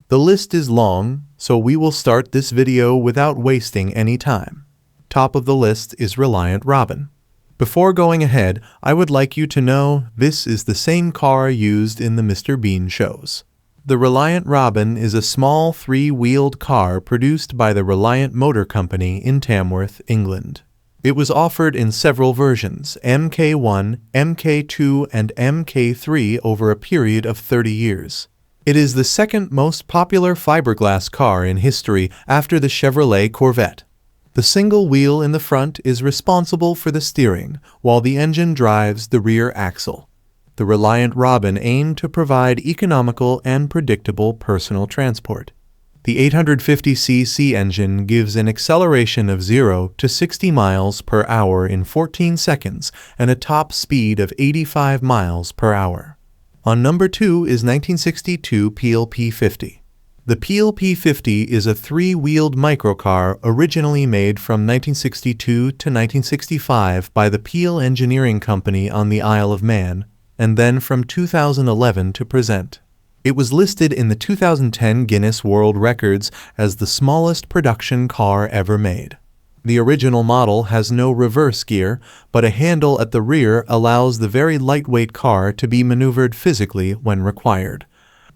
The list is long, so we will start this video without wasting any time. Top of the list is Reliant Robin. Before going ahead, I would like you to know this is the same car used in the Mr. Bean shows. The Reliant Robin is a small three-wheeled car produced by the Reliant Motor Company in Tamworth, England. It was offered in several versions, MK1, MK2, and MK3 over a period of 30 years. It is the second most popular fiberglass car in history after the Chevrolet Corvette. The single wheel in the front is responsible for the steering, while the engine drives the rear axle. The Reliant Robin aimed to provide economical and predictable personal transport. The 850cc engine gives an acceleration of 0 to 60 miles per hour in 14 seconds and a top speed of 85 miles per hour. On number 2 is 1962 Peele P50. The Peele P50 is a three-wheeled microcar originally made from 1962 to 1965 by the Peele Engineering Company on the Isle of Man, and then from 2011 to present. It was listed in the 2010 Guinness World Records as the smallest production car ever made. The original model has no reverse gear, but a handle at the rear allows the very lightweight car to be maneuvered physically when required.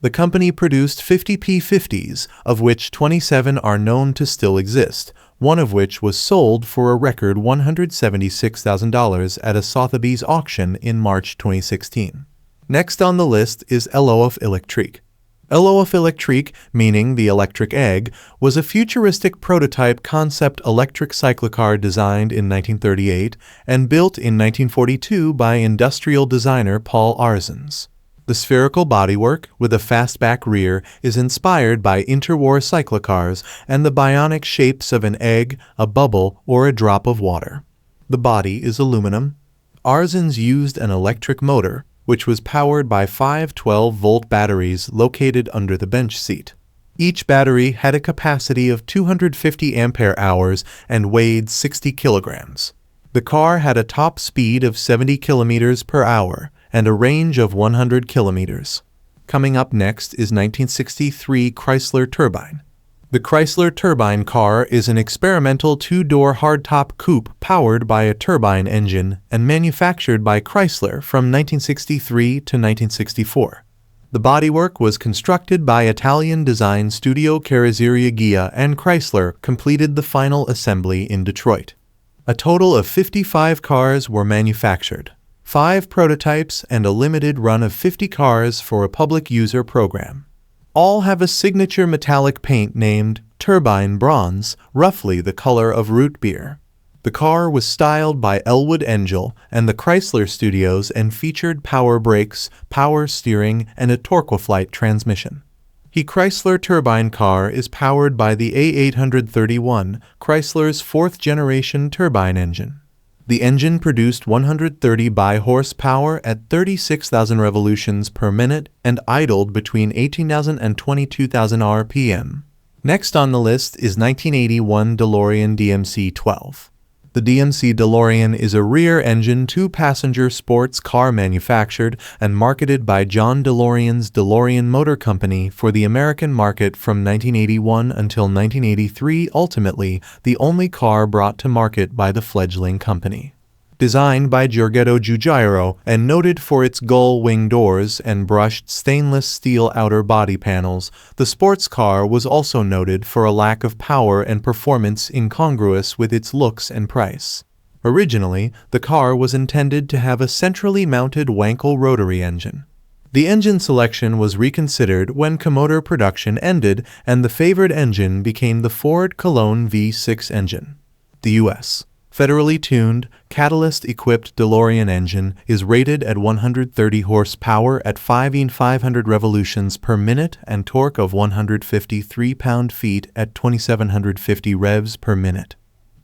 The company produced 50 P50s, of which 27 are known to still exist, one of which was sold for a record $176,000 at a Sotheby's auction in March 2016. Next on the list is LOF Electric. LOF Electric, meaning the electric egg, was a futuristic prototype concept electric cyclocar designed in 1938 and built in 1942 by industrial designer Paul Arzens. The spherical bodywork, with a fastback rear, is inspired by interwar cyclocars and the bionic shapes of an egg, a bubble, or a drop of water. The body is aluminum. Arzens used an electric motor, which was powered by 5 12-volt batteries located under the bench seat. Each battery had a capacity of 250 ampere-hours and weighed 60 kilograms. The car had a top speed of 70 kilometers per hour and a range of 100 kilometers. Coming up next is 1963 Chrysler Turbine. The Chrysler Turbine car is an experimental two-door hardtop coupe powered by a turbine engine and manufactured by Chrysler from 1963 to 1964. The bodywork was constructed by Italian design studio Carrozzeria Ghia, and Chrysler completed the final assembly in Detroit. A total of 55 cars were manufactured, 5 prototypes, and a limited run of 50 cars for a public user program. All have a signature metallic paint named Turbine Bronze, roughly the color of root beer. The car was styled by Elwood Engel and the Chrysler Studios and featured power brakes, power steering, and a Torqueflite transmission. The Chrysler Turbine car is powered by the A831, Chrysler's 4th-generation turbine engine. The engine produced 130 horsepower at 36,000 revolutions per minute and idled between 18,000 and 22,000 RPM. Next on the list is 1981 DeLorean DMC 12. The DMC DeLorean is a rear-engine two-passenger sports car manufactured and marketed by John DeLorean's DeLorean Motor Company for the American market from 1981 until 1983, ultimately the only car brought to market by the fledgling company. Designed by Giorgetto Giugiaro and noted for its gull-wing doors and brushed stainless steel outer body panels, the sports car was also noted for a lack of power and performance incongruous with its looks and price. Originally, the car was intended to have a centrally mounted Wankel rotary engine. The engine selection was reconsidered when Comotor production ended and the favored engine became the Ford Cologne V6 engine. The U.S. federally tuned, catalyst-equipped DeLorean engine is rated at 130 horsepower at 500 revolutions per minute and torque of 153 pound-feet at 2,750 revs per minute.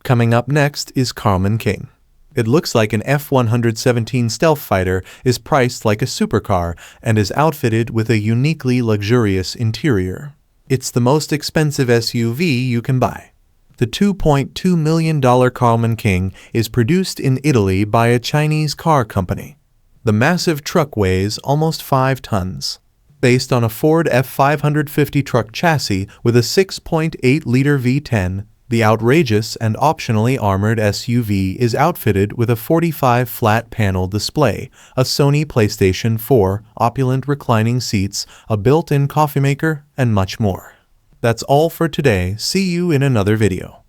Coming up next is Carman King. It looks like an F-117 stealth fighter, is priced like a supercar, and is outfitted with a uniquely luxurious interior. It's the most expensive SUV you can buy. The $2.2 million Carman King is produced in Italy by a Chinese car company. The massive truck weighs almost 5 tons. Based on a Ford F550 truck chassis with a 6.8-liter V10, the outrageous and optionally armored SUV is outfitted with a 45 flat-panel display, a Sony PlayStation 4, opulent reclining seats, a built-in coffee maker, and much more. That's all for today. See you in another video.